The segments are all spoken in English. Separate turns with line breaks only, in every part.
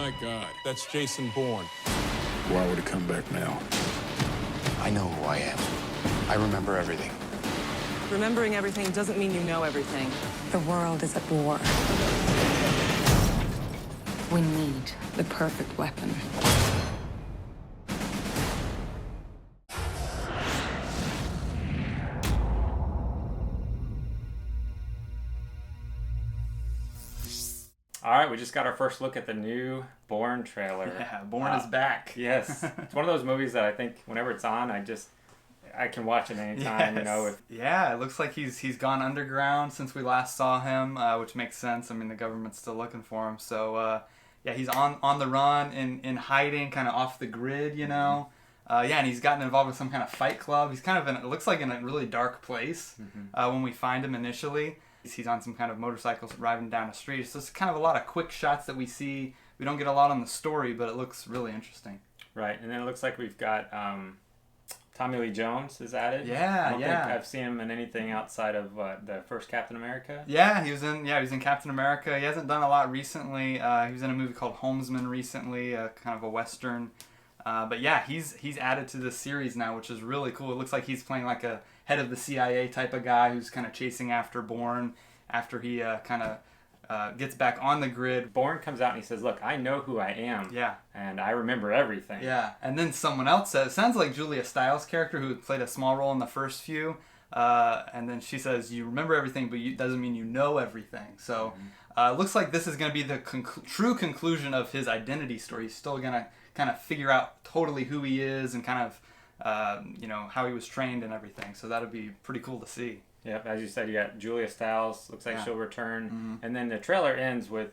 My God, that's Jason Bourne.
Why would he come back now?
I know who I am. I remember everything.
Remembering everything doesn't mean you know everything.
The world is at war. We need the perfect weapon.
All right, we just got our first look at the new Bourne trailer.
Yeah, Bourne is back.
Yes, it's one of those movies that I think whenever it's on, I can watch it anytime.
Yes.
You know,
Yeah, it looks like he's gone underground since we last saw him, which makes sense. I mean, the government's still looking for him, so yeah, he's on the run, in hiding, kind of off the grid, you know. Yeah, and he's gotten involved with some kind of fight club. He's kind of it looks like in a really dark place when we find him initially. He's on some kind of motorcycle driving down a street. It's just kind of a lot of quick shots that we see. We don't get a lot on the story, but it looks really interesting.
Right, and then it looks like we've got Tommy Lee Jones is added.
Yeah,
I don't think I've seen him in anything outside of the first Captain America.
Yeah, he was in Captain America. He hasn't done a lot recently. He was in a movie called Homesman recently, kind of a Western. But yeah, he's added to this series now, which is really cool. It looks like he's playing like a head of the CIA type of guy who's kind of chasing after Bourne after he kind of gets back on the grid.
Bourne comes out and he says, "Look, I know who I am.
Yeah.
And I remember everything."
Yeah, and then someone else says, sounds like Julia Stiles' character who played a small role in the first few, and then she says, "You remember everything, but it doesn't mean you know everything." So it looks like this is going to be the true conclusion of his identity story. He's still going to kind of figure out totally who he is and kind of how he was trained and everything. So that'll be pretty cool to see.
Yep, as you said, you got Julia Stiles. Looks like she'll return,
Mm-hmm.
and then the trailer ends with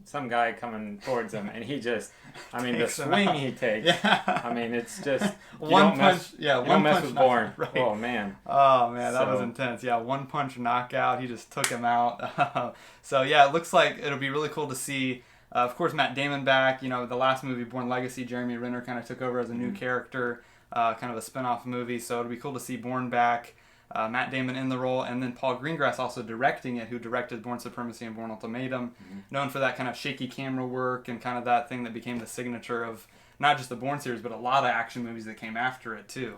some guy coming towards him, and he just, I mean, the swing he takes.
Yeah.
I mean, it's just you
One
don't
punch.
mess,
Yeah,
you
one
don't mess
punch
with
knockout,
Bourne.
right.
Oh man.
Oh man, that was
So-
intense. Yeah, one punch knockout. He just took him out. So yeah, it looks like it'll be really cool to see. Of course, Matt Damon back. You know, the last movie, Bourne Legacy, Jeremy Renner kind of took over as a new character, kind of a spin-off movie. So it'll be cool to see Bourne back. Matt Damon in the role, and then Paul Greengrass also directing it, who directed Bourne Supremacy and Bourne Ultimatum, known for that kind of shaky camera work and kind of that thing that became the signature of not just the Bourne series, but a lot of action movies that came after it too.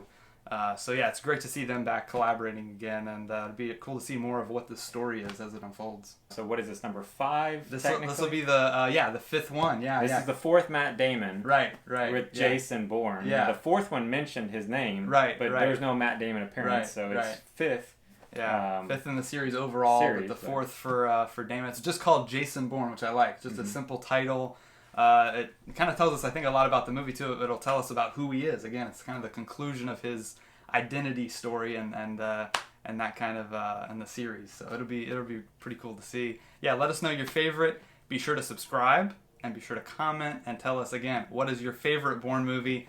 So yeah, it's great to see them back collaborating again, and it'd be cool to see more of what the story is as it unfolds.
So what is this, number 5?
This will be the fifth one. Yeah,
This is the fourth Matt Damon.
right
With Jason Bourne.
Yeah.
The fourth one mentioned his name.
Right,
But
right.
there's no Matt Damon appearance, so it's fifth.
Yeah, fifth in the series overall,
series,
but the
but-
fourth for Damon. It's just called Jason Bourne, which I like. Just a simple title. It kind of tells us, I think, a lot about the movie too. It'll tell us about who he is. Again, it's kind of the conclusion of his identity story and that kind of in the series. So it'll be pretty cool to see. Yeah, let us know your favorite. Be sure to subscribe and be sure to comment and tell us again what is your favorite Bourne movie.